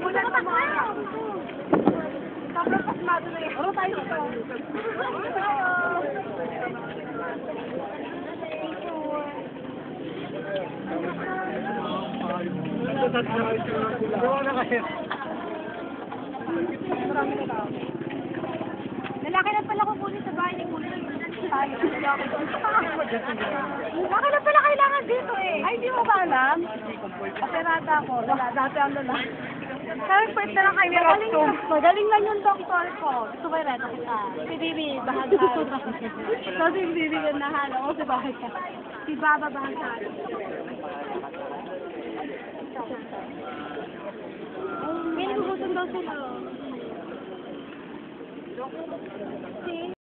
Wala ka tayo. Sobrang pasmado na yun. Ano tayo ito? Lalaki na pala kukunin sa bahay ni Kuya. Lalaki na pala kailangan dito eh. Ay, hindi mo ba alam? Operada ako. Wala, dati ang lalaki. Sabi, first na lang kayo. Magaling lang yung doktor ko. Gusto ko yung reto kita. Si Bibi, bahaghan. So, si Bibi yung nahalo. O, si bahaghan. Si Baba, bahaghan. May nagugutom daw sila.